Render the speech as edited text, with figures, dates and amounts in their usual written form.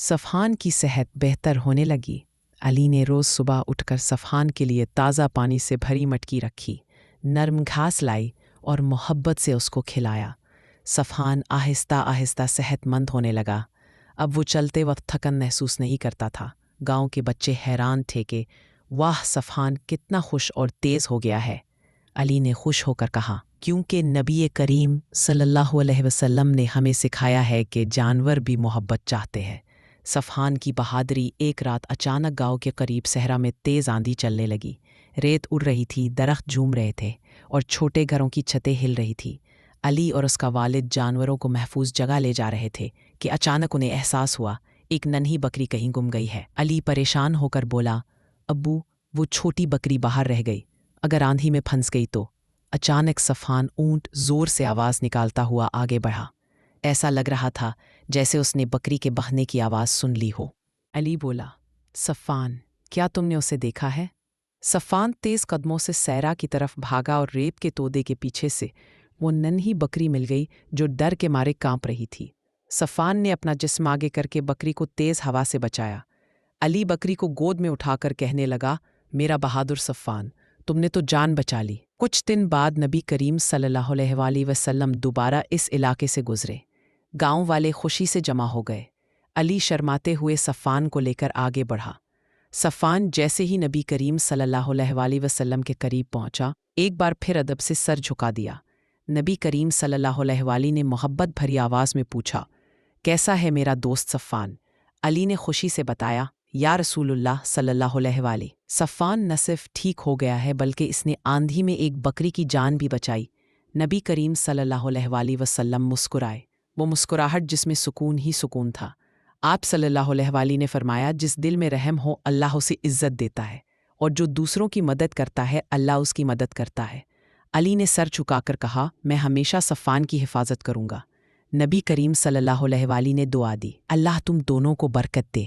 صفحان کی صحت بہتر ہونے لگی۔ علی نے روز صبح اٹھ کر صفحان کے لیے تازہ پانی سے بھری مٹکی رکھی، نرم گھاس لائی اور محبت سے اس کو کھلایا۔ صفحان آہستہ آہستہ صحت مند ہونے لگا۔ اب وہ چلتے وقت تھکن محسوس نہیں کرتا تھا۔ گاؤں کے بچے حیران تھے کہ واہ، صفحان کتنا خوش اور تیز ہو گیا ہے۔ علی نے خوش ہو کر کہا، کیونکہ نبی کریم صلی اللہ علیہ وسلم نے ہمیں سکھایا ہے کہ جانور بھی محبت چاہتے ہیں۔ صفحان کی بہادری۔ ایک رات اچانک گاؤں کے قریب صحرا میں تیز آندھی چلنے لگی۔ ریت اڑ رہی تھی، درخت جھوم رہے تھے اور چھوٹے گھروں کی چھتیں ہل رہی تھی۔ علی اور اس کا والد جانوروں کو محفوظ جگہ لے جا رہے تھے کہ اچانک انہیں احساس ہوا ایک ننھی بکری کہیں گم گئی ہے۔ علی پریشان ہو کر بولا، ابو، وہ چھوٹی بکری باہر رہ گئی، اگر آندھی میں پھنس گئی تو؟ اچانک صفحان اونٹ زور سے آواز نکالتا ہوا آگے بڑھا۔ ایسا لگ رہا تھا جیسے اس نے بکری کے بہنے کی آواز سن لی ہو۔ علی بولا، صفحان، کیا تم نے اسے دیکھا ہے؟ صفحان تیز قدموں سے صحرا کی طرف بھاگا اور ریت کے تودے کے پیچھے سے وہ ننھی بکری مل گئی جو ڈر کے مارے کانپ رہی تھی۔ صفحان نے اپنا جسم آگے کر کے بکری کو تیز ہوا سے بچایا۔ علی بکری کو گود میں اٹھا کر کہنے لگا، میرا بہادر صفحان، تم نے تو جان بچا لی۔ کچھ دن بعد نبی کریم صلی اللہ علیہ وآلہ وسلم دوبارہ اس علاقے سے گزرے۔ گاؤں والے خوشی سے جمع ہو گئے۔ علی شرماتے ہوئے صفحان کو لے کر آگے بڑھا۔ صفحان جیسے ہی نبی کریم صلی اللہ علیہ وآلہ وسلم کے قریب پہنچا، ایک بار پھر ادب سے سر جھکا دیا۔ نبی کریم صلی اللہ علیہ وآلہ نے محبت بھری آواز میں پوچھا، کیسا ہے میرا دوست صفحان؟ علی نے خوشی سے بتایا، یا رسول اللہ صلی اللہ علیہ وآلہ۔ صفحان نہ صرف ٹھیک ہو گیا ہے بلکہ اس نے آندھی میں ایک بکری کی جان بھی بچائی۔ نبی کریم صلی اللہ علیہ وآلہ وسلم مسکرائے، وہ مسکراہٹ جس میں سکون ہی سکون تھا۔ آپ صلی اللہ علیہ وآلہ نے فرمایا، جس دل میں رحم ہو اللہ اسے عزت دیتا ہے، اور جو دوسروں کی مدد کرتا ہے اللہ اس کی مدد کرتا ہے۔ علی نے سر جھکا کر کہا، میں ہمیشہ صفحان کی حفاظت کروں گا۔ نبی کریم صلی اللہ علیہ وآلہ نے دعا دی، اللہ تم دونوں کو برکت دے۔